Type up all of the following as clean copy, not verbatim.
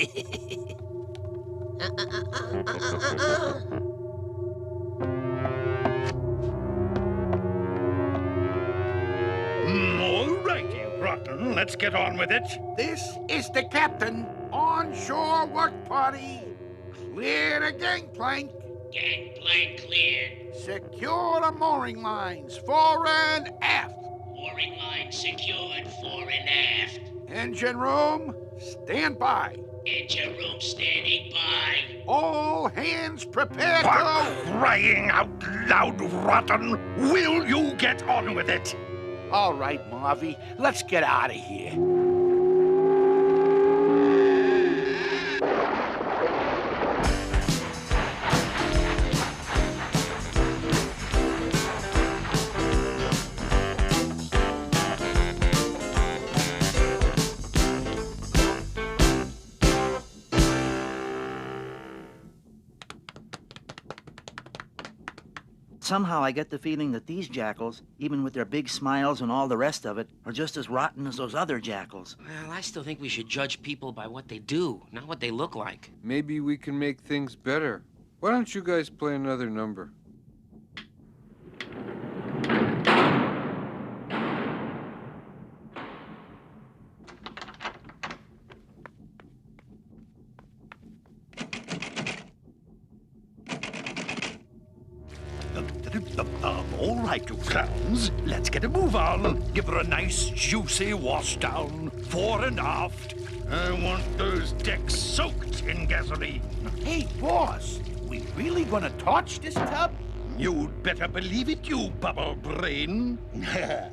All right, you rotten. Let's get on with it. This is the captain. Onshore work party. Clear the gangplank. Gangplank cleared. Secure the mooring lines, fore and aft. Mooring line secured, fore and aft. Engine room, stand by. Engine room standing by. All hands prepared For to... crying out loud, rotten. Will you get on with it? All right, Marvy, let's get out of here. Somehow I get the feeling that these jackals, even with their big smiles and all the rest of it, are just as rotten as those other jackals. Well, I still think we should judge people by what they do, not what they look like. Maybe we can make things better. Why don't you guys play another number? All right, you clowns. Let's get a move on. Give her a nice, juicy wash down, fore and aft. I want those decks soaked in gasoline. Hey, boss, we really gonna torch this tub? You'd better believe it, you bubble brain.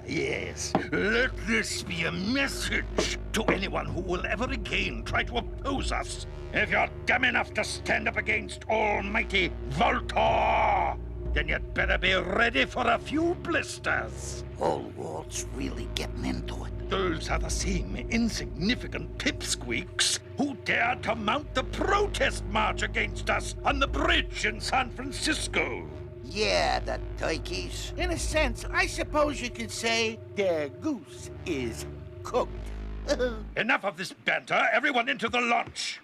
Yes, let this be a message to anyone who will ever again try to oppose us. If you're dumb enough to stand up against almighty Voltor, then you'd better be ready for a few blisters. Old Walt's really getting into it. Those are the same insignificant pipsqueaks who dared to mount the protest march against us on the bridge in San Francisco. Yeah, the turkeys. In a sense, I suppose you could say their goose is cooked. Enough of this banter. Everyone into the launch.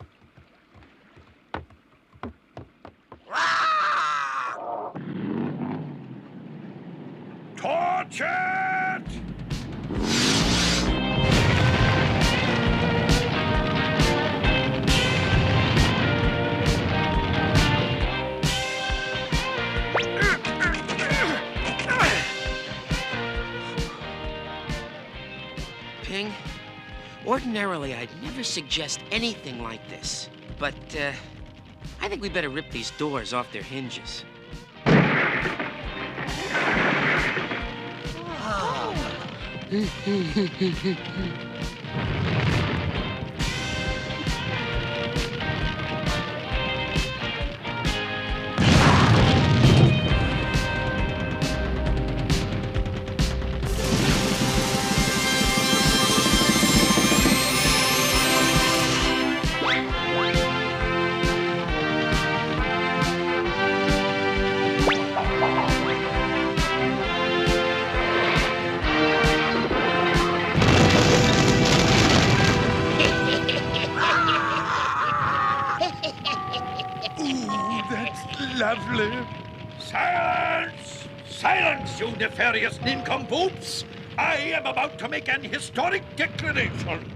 Torch it! Ping, ordinarily I'd never suggest anything like this, but I think we better rip these doors off their hinges. Lovely. Silence! Silence, you nefarious nincompoops! I am about to make an historic declaration.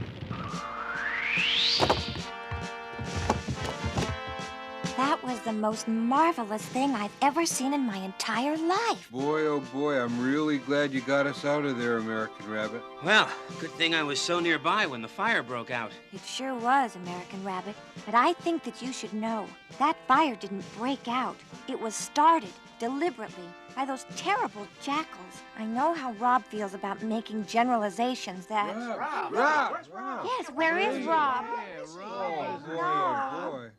That was the most marvelous thing I've ever seen in my entire life. Boy, oh boy, I'm really glad you got us out of there, American Rabbit. Well, good thing I was so nearby when the fire broke out. It sure was, American Rabbit. But I think that you should know, that fire didn't break out. It was started, deliberately, by those terrible jackals. I know how Rob feels about making generalizations that... Rob! Yes, where is Rob? Oh, boy, oh, boy.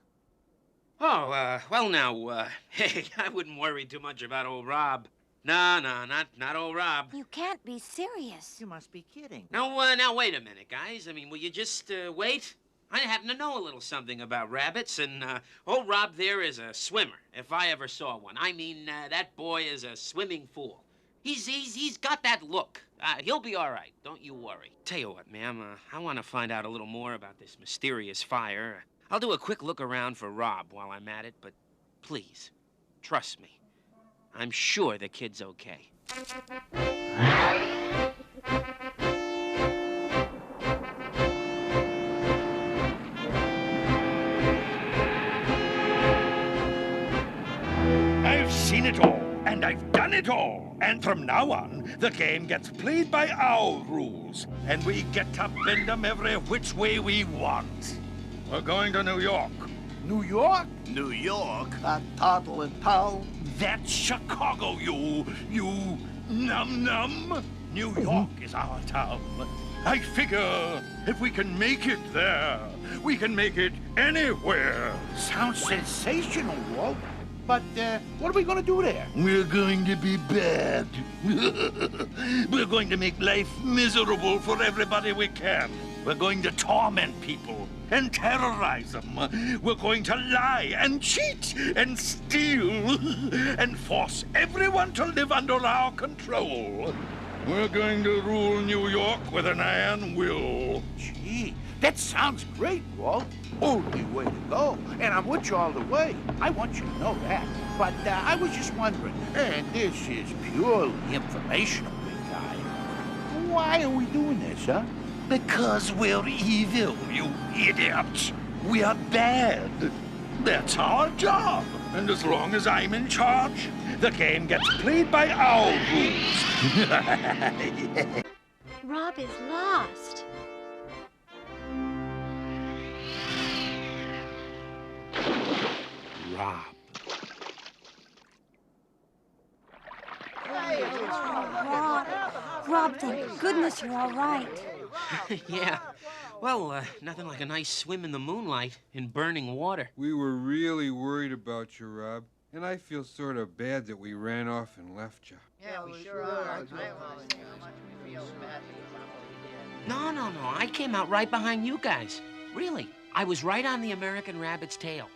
Oh, well now, hey, I wouldn't worry too much about old Rob. No, not old Rob. You can't be serious. You must be kidding. Now, now wait a minute, guys. I mean, will you just, wait? I happen to know a little something about rabbits, and, old Rob there is a swimmer, if I ever saw one. I mean, that boy is a swimming fool. He's got that look. He'll be all right. Don't you worry. Tell you what, ma'am, I want to find out a little more about this mysterious fire. I'll do a quick look around for Rob while I'm at it, but please, trust me. I'm sure the kid's okay. I've seen it all, and I've done it all. And from now on, the game gets played by our rules, and we get to bend them every which way we want. We're going to New York. New York? New York? A toddling town? That's Chicago, you num-num. New York is our town. I figure if we can make it there, we can make it anywhere. Sounds sensational, Walt. But what are we going to do there? We're going to be bad. We're going to make life miserable for everybody we can. We're going to torment people and terrorize them. We're going to lie and cheat and steal and force everyone to live under our control. We're going to rule New York with an iron will. Gee, that sounds great, Walt. Only way to go. And I'm with you all the way. I want you to know that. But I was just wondering, and this is purely informational, big guy. Why are we doing this, huh? Because we're evil, you idiot. We are bad. That's our job. And as long as I'm in charge, the game gets played by our rules. Rob is lost. Rob. Rob, thank goodness you're all right. Yeah. Well, nothing like a nice swim in the moonlight in burning water. We were really worried about you, Rob. And I feel sort of bad that we ran off and left you. Yeah, we sure are. No. I came out right behind you guys. Really. I was right on the American rabbit's tail.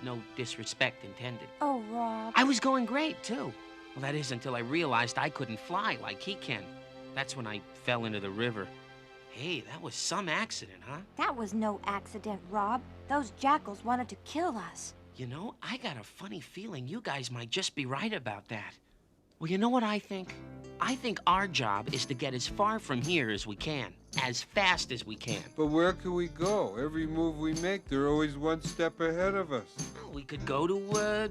No disrespect intended. Oh, Rob. I was going great, too. Well, that is until I realized I couldn't fly like he can. That's when I fell into the river. Hey, that was some accident, huh? That was no accident, Rob. Those jackals wanted to kill us. You know, I got a funny feeling you guys might just be right about that. Well, you know what I think? I think our job is to get as far from here as we can, as fast as we can. But where can we go? Every move we make, they're always one step ahead of us. Well, we could go to,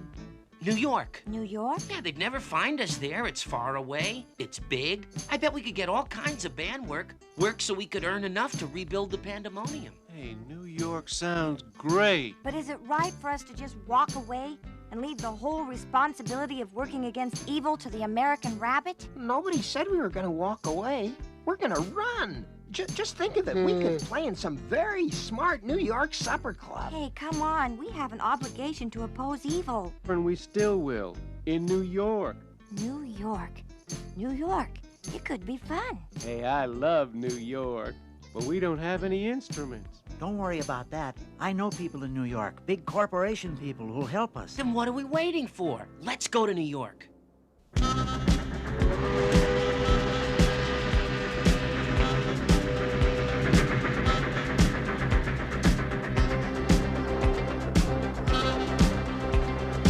New York. New York? Yeah, they'd never find us there. It's far away. It's big. I bet we could get all kinds of band work so we could earn enough to rebuild the pandemonium. Hey, New York sounds great. But is it right for us to just walk away and leave the whole responsibility of working against evil to the American rabbit? Nobody said we were going to walk away. We're going to run. Just think of it. We could play in some very smart New York supper club. Hey, come on. We have an obligation to oppose evil. And we still will. In New York. New York. New York. It could be fun. Hey, I love New York. But we don't have any instruments. Don't worry about that. I know people in New York, big corporation people who'll help us. Then what are we waiting for? Let's go to New York.